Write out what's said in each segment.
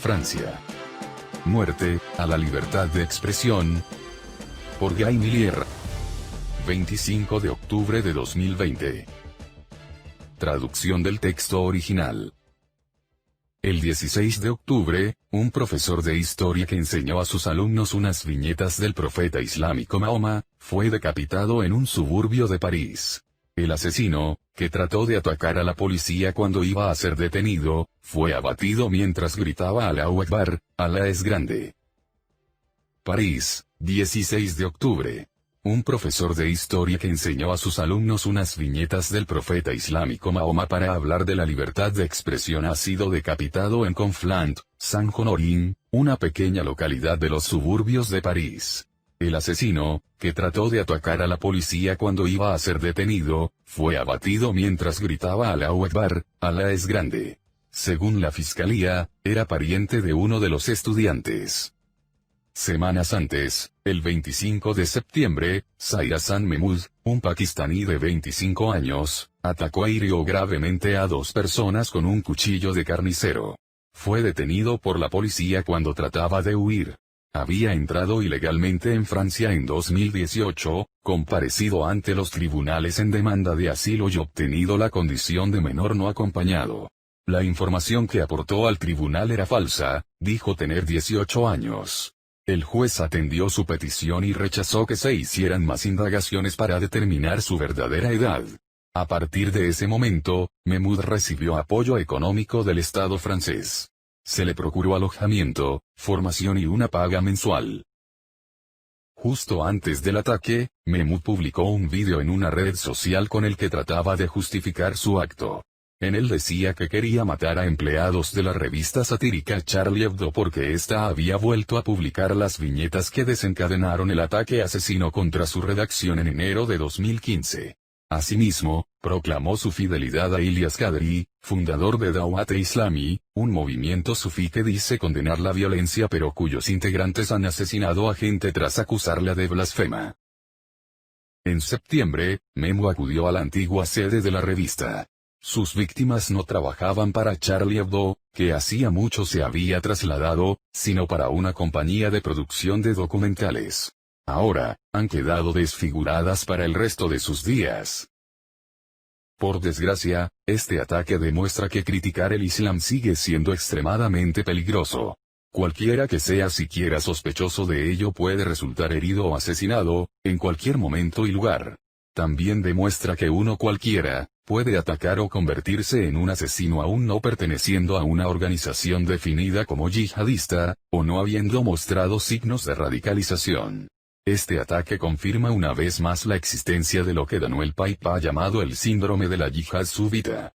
Francia. Muerte a la libertad de expresión. Por Guy Millier. 25 de octubre de 2020. Traducción del texto original. El 16 de octubre, un profesor de historia que enseñó a sus alumnos unas viñetas del profeta islámico Mahoma, fue decapitado en un suburbio de París. El asesino, que trató de atacar a la policía cuando iba a ser detenido, fue abatido mientras gritaba Allahu Akbar, Alá es grande. París, 16 de octubre. Un profesor de historia que enseñó a sus alumnos unas viñetas del profeta islámico Mahoma para hablar de la libertad de expresión ha sido decapitado en Conflans, Saint-Honorin, una pequeña localidad de los suburbios de París. El asesino, que trató de atacar a la policía cuando iba a ser detenido, fue abatido mientras gritaba Allahu Akbar, Alá es grande. Según la fiscalía, era pariente de uno de los estudiantes. Semanas antes, el 25 de septiembre, Zaid Hassan Mahmood, un pakistaní de 25 años, atacó e hirió gravemente a dos personas con un cuchillo de carnicero. Fue detenido por la policía cuando trataba de huir. Había entrado ilegalmente en Francia en 2018, comparecido ante los tribunales en demanda de asilo y obtenido la condición de menor no acompañado. La información que aportó al tribunal era falsa, dijo tener 18 años. El juez atendió su petición y rechazó que se hicieran más indagaciones para determinar su verdadera edad. A partir de ese momento, Mahmoud recibió apoyo económico del Estado francés. Se le procuró alojamiento, formación y una paga mensual. Justo antes del ataque, Mahmoud publicó un vídeo en una red social con el que trataba de justificar su acto. En él decía que quería matar a empleados de la revista satírica Charlie Hebdo porque ésta había vuelto a publicar las viñetas que desencadenaron el ataque asesino contra su redacción en enero de 2015. Asimismo, proclamó su fidelidad a Ilyas Qadri, fundador de Dawat-e Islami, un movimiento sufí que dice condenar la violencia pero cuyos integrantes han asesinado a gente tras acusarla de blasfema. En septiembre, Mahmoud acudió a la antigua sede de la revista. Sus víctimas no trabajaban para Charlie Hebdo, que hacía mucho se había trasladado, sino para una compañía de producción de documentales. Ahora, han quedado desfiguradas para el resto de sus días. Por desgracia, este ataque demuestra que criticar el Islam sigue siendo extremadamente peligroso. Cualquiera que sea siquiera sospechoso de ello puede resultar herido o asesinado, en cualquier momento y lugar. También demuestra que uno cualquiera, puede atacar o convertirse en un asesino aún no perteneciendo a una organización definida como yihadista, o no habiendo mostrado signos de radicalización. Este ataque confirma una vez más la existencia de lo que Daniel Pape ha llamado el síndrome de la yihad súbita.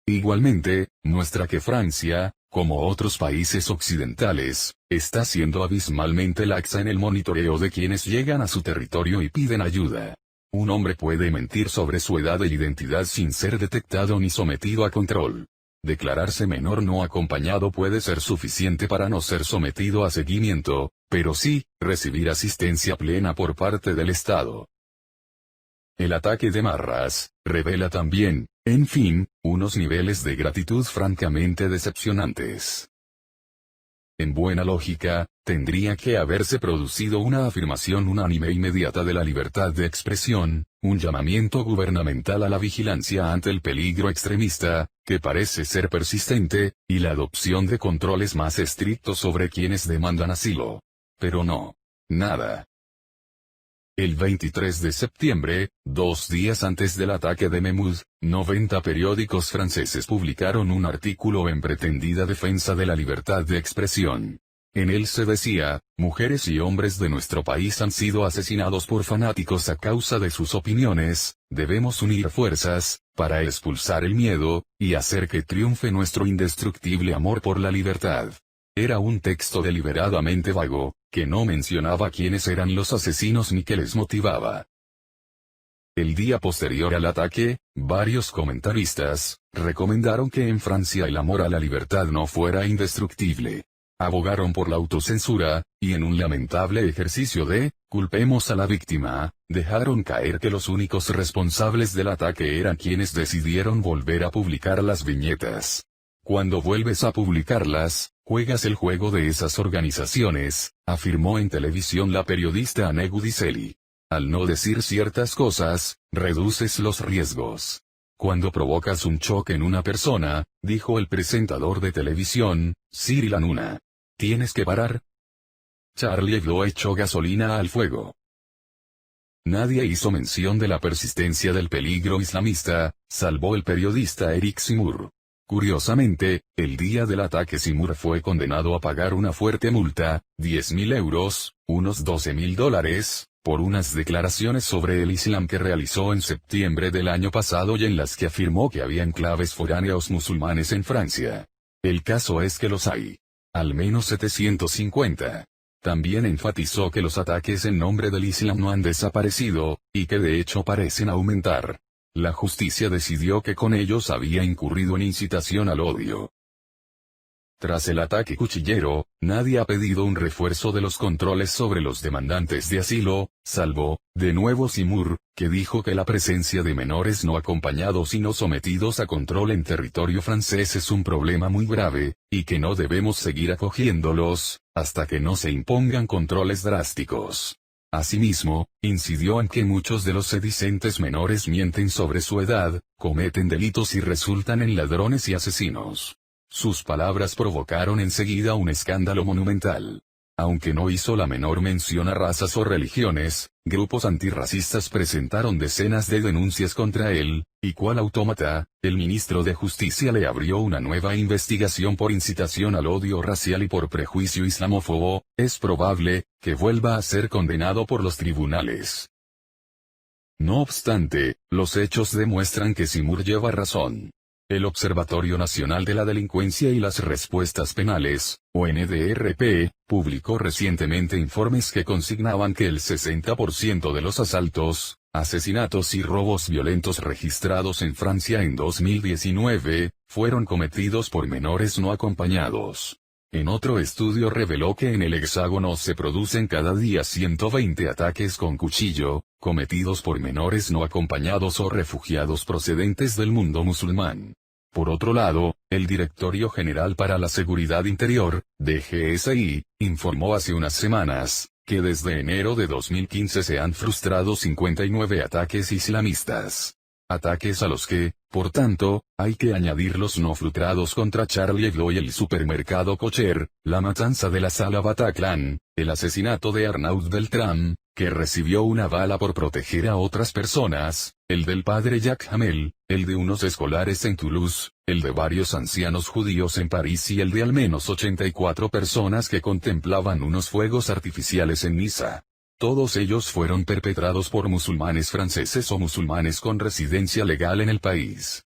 Igualmente, muestra que Francia, como otros países occidentales, está siendo abismalmente laxa en el monitoreo de quienes llegan a su territorio y piden ayuda. Un hombre puede mentir sobre su edad e identidad sin ser detectado ni sometido a control. Declararse menor no acompañado puede ser suficiente para no ser sometido a seguimiento, pero sí, recibir asistencia plena por parte del Estado. El ataque de Marras, revela también, en fin, unos niveles de gratitud francamente decepcionantes. En buena lógica, tendría que haberse producido una afirmación unánime e inmediata de la libertad de expresión, un llamamiento gubernamental a la vigilancia ante el peligro extremista, que parece ser persistente, y la adopción de controles más estrictos sobre quienes demandan asilo. Pero no. Nada. El 23 de septiembre, 2 días antes del ataque de Mahmoud, 90 periódicos franceses publicaron un artículo en pretendida defensa de la libertad de expresión. En él se decía, mujeres y hombres de nuestro país han sido asesinados por fanáticos a causa de sus opiniones, debemos unir fuerzas, para expulsar el miedo, y hacer que triunfe nuestro indestructible amor por la libertad. Era un texto deliberadamente vago, que no mencionaba quiénes eran los asesinos ni qué les motivaba. El día posterior al ataque, varios comentaristas recomendaron que en Francia el amor a la libertad no fuera indestructible. Abogaron por la autocensura, y en un lamentable ejercicio de culpemos a la víctima, dejaron caer que los únicos responsables del ataque eran quienes decidieron volver a publicar las viñetas. Cuando vuelves a publicarlas, Juegas el juego de esas organizaciones, afirmó en televisión la periodista Anegu Diseli. Al no decir ciertas cosas, reduces los riesgos. Cuando provocas un choque en una persona, dijo el presentador de televisión, Cyril Hanouna. ¿Tienes que parar? Charlie Hebdo echó gasolina al fuego. Nadie hizo mención de la persistencia del peligro islamista, salvo el periodista Eric Zemmour. Curiosamente, el día del ataque Zemmour fue condenado a pagar una fuerte multa, 10.000 euros, unos $12.000, por unas declaraciones sobre el Islam que realizó en septiembre del año pasado y en las que afirmó que había enclaves foráneos musulmanes en Francia. El caso es que los hay. Al menos 750. También enfatizó que los ataques en nombre del Islam no han desaparecido, y que de hecho parecen aumentar. La justicia decidió que con ellos había incurrido en incitación al odio. Tras el ataque cuchillero, nadie ha pedido un refuerzo de los controles sobre los demandantes de asilo, salvo, de nuevo Zemmour, que dijo que la presencia de menores no acompañados y no sometidos a control en territorio francés es un problema muy grave, y que no debemos seguir acogiéndolos, hasta que no se impongan controles drásticos. Asimismo, incidió en que muchos de los sedicentes menores mienten sobre su edad, cometen delitos y resultan en ladrones y asesinos. Sus palabras provocaron enseguida un escándalo monumental. Aunque no hizo la menor mención a razas o religiones, grupos antirracistas presentaron decenas de denuncias contra él, y cual autómata, el ministro de Justicia le abrió una nueva investigación por incitación al odio racial y por prejuicio islamófobo. Es probable que vuelva a ser condenado por los tribunales. No obstante, los hechos demuestran que Zemmour lleva razón. El Observatorio Nacional de la Delincuencia y las Respuestas Penales, ONDRP, publicó recientemente informes que consignaban que el 60% de los asaltos, asesinatos y robos violentos registrados en Francia en 2019, fueron cometidos por menores no acompañados. En otro estudio reveló que en el Hexágono se producen cada día 120 ataques con cuchillo, cometidos por menores no acompañados o refugiados procedentes del mundo musulmán. Por otro lado, el Directorio General para la Seguridad Interior, DGSI, informó hace unas semanas, que desde enero de 2015 se han frustrado 59 ataques islamistas. Ataques a los que, por tanto, hay que añadir los no frustrados contra Charlie Hebdo y el supermercado Kosher, la matanza de la sala Bataclan, el asesinato de Arnaud Beltrán, que recibió una bala por proteger a otras personas, el del padre Jacques Hamel, el de unos escolares en Toulouse, el de varios ancianos judíos en París y el de al menos 84 personas que contemplaban unos fuegos artificiales en Niza. Todos ellos fueron perpetrados por musulmanes franceses o musulmanes con residencia legal en el país.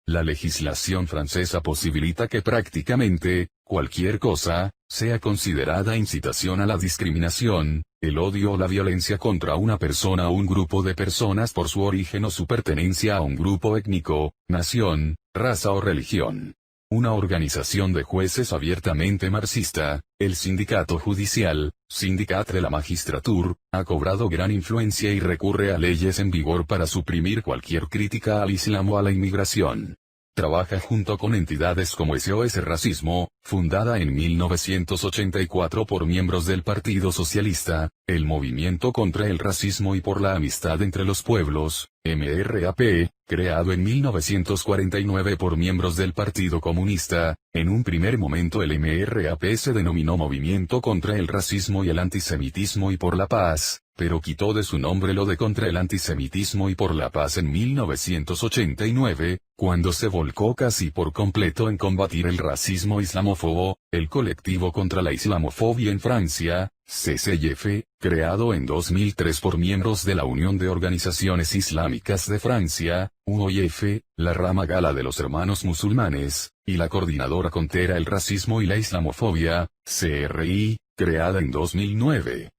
La legislación francesa posibilita que prácticamente, cualquier cosa, sea considerada incitación a la discriminación, el odio o la violencia contra una persona o un grupo de personas por su origen o su pertenencia a un grupo étnico, nación, raza o religión. Una organización de jueces abiertamente marxista, el Sindicato Judicial, Syndicat de la Magistrature, ha cobrado gran influencia y recurre a leyes en vigor para suprimir cualquier crítica al Islam o a la inmigración. Trabaja junto con entidades como SOS Racismo, fundada en 1984 por miembros del Partido Socialista, el Movimiento contra el Racismo y por la Amistad entre los Pueblos, MRAP, creado en 1949 por miembros del Partido Comunista. En un primer momento el MRAP se denominó Movimiento contra el Racismo y el Antisemitismo y por la Paz, pero quitó de su nombre lo de contra el antisemitismo y por la paz en 1989, cuando se volcó casi por completo en combatir el racismo islamófobo. El colectivo contra la islamofobia en Francia, CCIF, creado en 2003 por miembros de la Unión de Organizaciones Islámicas de Francia, UOIF, la rama gala de los Hermanos Musulmanes, y la Coordinadora contra el Racismo y la Islamofobia, CRI, creada en 2009.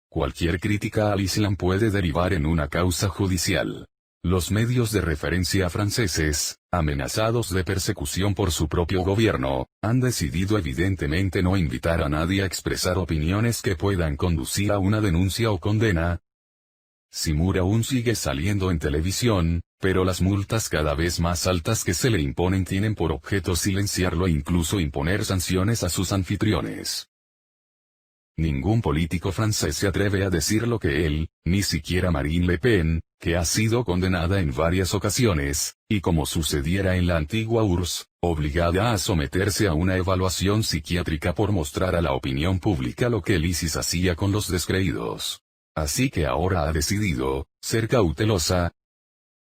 Cualquier crítica al Islam puede derivar en una causa judicial. Los medios de referencia franceses, amenazados de persecución por su propio gobierno, han decidido evidentemente no invitar a nadie a expresar opiniones que puedan conducir a una denuncia o condena. Simur aún sigue saliendo en televisión, pero las multas cada vez más altas que se le imponen tienen por objeto silenciarlo e incluso imponer sanciones a sus anfitriones. Ningún político francés se atreve a decir lo que él, ni siquiera Marine Le Pen, que ha sido condenada en varias ocasiones, y como sucediera en la antigua URSS, obligada a someterse a una evaluación psiquiátrica por mostrar a la opinión pública lo que el ISIS hacía con los descreídos. Así que ahora ha decidido ser cautelosa.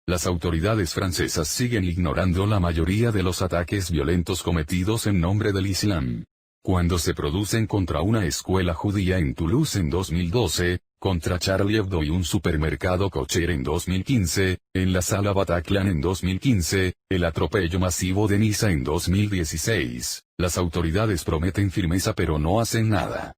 Las autoridades francesas siguen ignorando la mayoría de los ataques violentos cometidos en nombre del Islam. Cuando se producen contra una escuela judía en Toulouse en 2012, contra Charlie Hebdo y un supermercado Kosher en 2015, en la sala Bataclan en 2015, el atropello masivo de Niza en 2016, las autoridades prometen firmeza pero no hacen nada.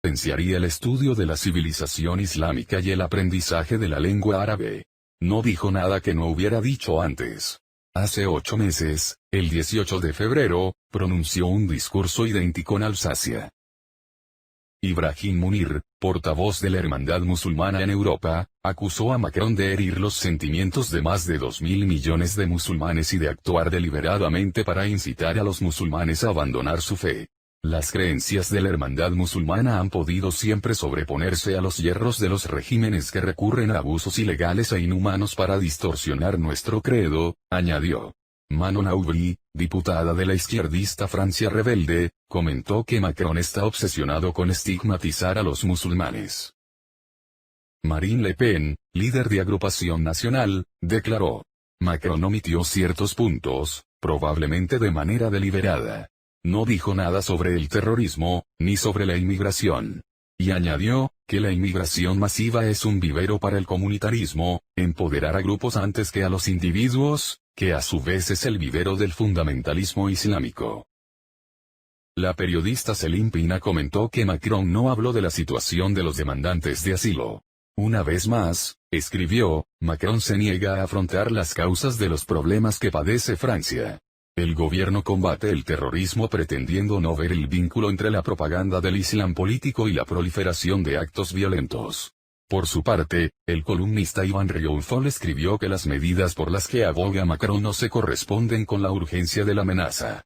Potenciaría el estudio de la civilización islámica y el aprendizaje de la lengua árabe. No dijo nada que no hubiera dicho antes. Hace 8 meses, el 18 de febrero, pronunció un discurso idéntico en Alsacia. Ibrahim Munir, portavoz de la Hermandad Musulmana en Europa, acusó a Macron de herir los sentimientos de más de 2.000 millones de musulmanes y de actuar deliberadamente para incitar a los musulmanes a abandonar su fe. Las creencias de la Hermandad Musulmana han podido siempre sobreponerse a los hierros de los regímenes que recurren a abusos ilegales e inhumanos para distorsionar nuestro credo, añadió. Manon Aubry, diputada de la izquierdista Francia Rebelde, comentó que Macron está obsesionado con estigmatizar a los musulmanes. Marine Le Pen, líder de Agrupación Nacional, declaró. Macron omitió ciertos puntos, probablemente de manera deliberada. No dijo nada sobre el terrorismo, ni sobre la inmigración. Y añadió, que la inmigración masiva es un vivero para el comunitarismo, empoderar a grupos antes que a los individuos, que a su vez es el vivero del fundamentalismo islámico. La periodista Céline Pina comentó que Macron no habló de la situación de los demandantes de asilo. Una vez más, escribió, Macron se niega a afrontar las causas de los problemas que padece Francia. El gobierno combate el terrorismo pretendiendo no ver el vínculo entre la propaganda del Islam político y la proliferación de actos violentos. Por su parte, el columnista Iván Rioufol escribió que las medidas por las que aboga Macron no se corresponden con la urgencia de la amenaza.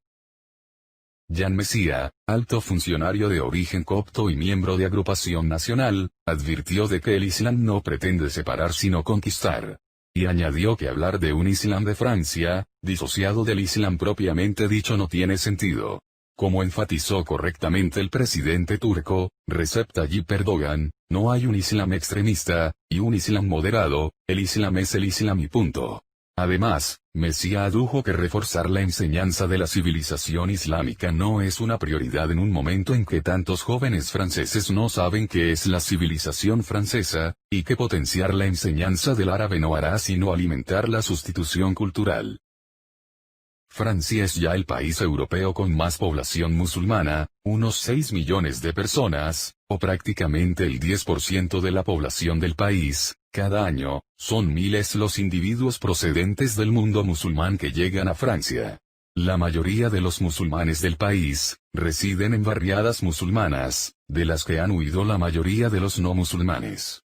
Jean Messia, alto funcionario de origen copto y miembro de Agrupación Nacional, advirtió de que el Islam no pretende separar sino conquistar. Y añadió que hablar de un Islam de Francia, disociado del Islam propiamente dicho no tiene sentido. Como enfatizó correctamente el presidente turco, Recep Tayyip Erdogan, no hay un Islam extremista, y un Islam moderado, el Islam es el Islam y punto. Además, Messia adujo que reforzar la enseñanza de la civilización islámica no es una prioridad en un momento en que tantos jóvenes franceses no saben qué es la civilización francesa, y que potenciar la enseñanza del árabe no hará sino alimentar la sustitución cultural. Francia es ya el país europeo con más población musulmana, unos 6 millones de personas, o prácticamente el 10% de la población del país. Cada año, son miles los individuos procedentes del mundo musulmán que llegan a Francia. La mayoría de los musulmanes del país, residen en barriadas musulmanas, de las que han huido la mayoría de los no musulmanes.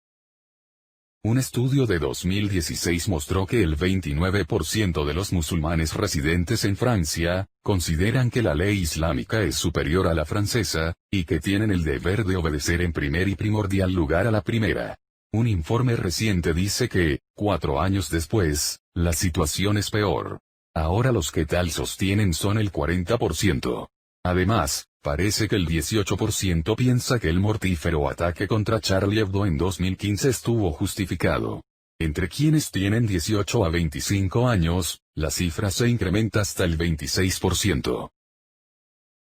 Un estudio de 2016 mostró que el 29% de los musulmanes residentes en Francia, consideran que la ley islámica es superior a la francesa, y que tienen el deber de obedecer en primer y primordial lugar a la primera. Un informe reciente dice que, 4 años después, la situación es peor. Ahora los que tal sostienen son el 40%. Además, parece que el 18% piensa que el mortífero ataque contra Charlie Hebdo en 2015 estuvo justificado. Entre quienes tienen 18 a 25 años, la cifra se incrementa hasta el 26%.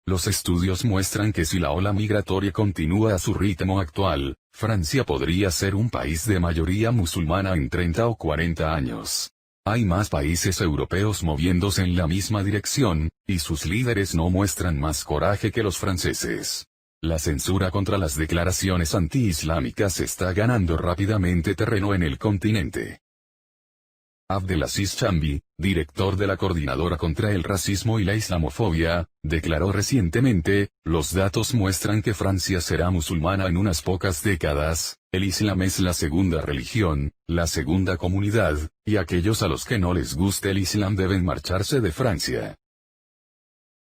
Los estudios muestran que si la ola migratoria continúa a su ritmo actual, Francia podría ser un país de mayoría musulmana en 30 o 40 años. Hay más países europeos moviéndose en la misma dirección, y sus líderes no muestran más coraje que los franceses. La censura contra las declaraciones anti-islámicas está ganando rápidamente terreno en el continente. Abdelaziz Chambi, director de la Coordinadora contra el Racismo y la Islamofobia, declaró recientemente, los datos muestran que Francia será musulmana en unas pocas décadas, el Islam es la segunda religión, la segunda comunidad, y aquellos a los que no les guste el Islam deben marcharse de Francia.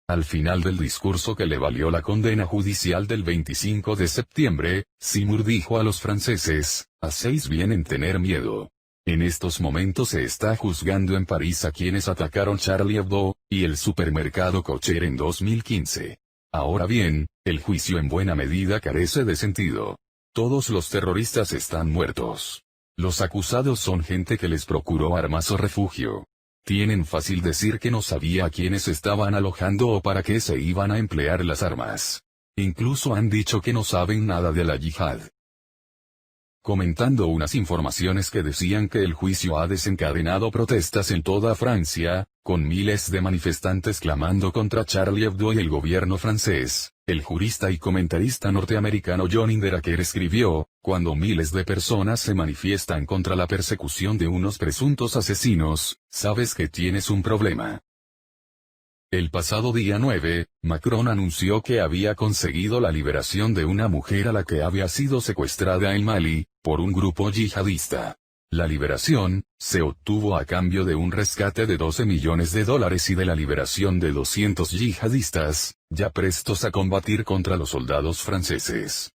Al final del discurso que le valió la condena judicial del 25 de septiembre, Seymour dijo a los franceses, hacéis bien en tener miedo. En estos momentos se está juzgando en París a quienes atacaron Charlie Hebdo, y el supermercado Kocher en 2015. Ahora bien, el juicio en buena medida carece de sentido. Todos los terroristas están muertos. Los acusados son gente que les procuró armas o refugio. Tienen fácil decir que no sabía a quiénes estaban alojando o para qué se iban a emplear las armas. Incluso han dicho que no saben nada de la yihad. Comentando unas informaciones que decían que el juicio ha desencadenado protestas en toda Francia, con miles de manifestantes clamando contra Charlie Hebdo y el gobierno francés, el jurista y comentarista norteamericano John Inderaker escribió, cuando miles de personas se manifiestan contra la persecución de unos presuntos asesinos, sabes que tienes un problema. El pasado día 9, Macron anunció que había conseguido la liberación de una mujer a la que había sido secuestrada en Mali, por un grupo yihadista. La liberación, se obtuvo a cambio de un rescate de $12 millones y de la liberación de 200 yihadistas, ya prestos a combatir contra los soldados franceses.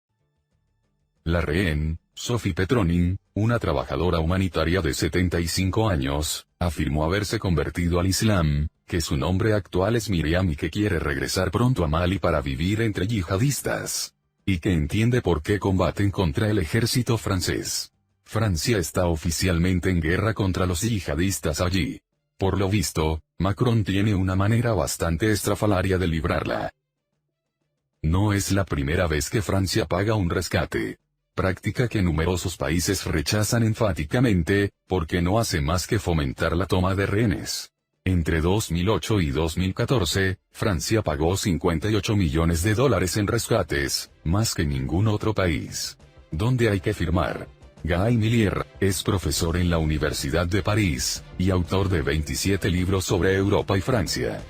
La rehén, Sophie Petronin, una trabajadora humanitaria de 75 años, afirmó haberse convertido al Islam, que su nombre actual es Miriam y que quiere regresar pronto a Mali para vivir entre yihadistas. Y que entiende por qué combaten contra el ejército francés. Francia está oficialmente en guerra contra los yihadistas allí. Por lo visto, Macron tiene una manera bastante estrafalaria de librarla. No es la primera vez que Francia paga un rescate. Práctica que numerosos países rechazan enfáticamente, porque no hace más que fomentar la toma de rehenes. Entre 2008 y 2014, Francia pagó $58 millones en rescates, más que ningún otro país. ¿Dónde hay que firmar? Guy Millier, es profesor en la Universidad de París, y autor de 27 libros sobre Europa y Francia.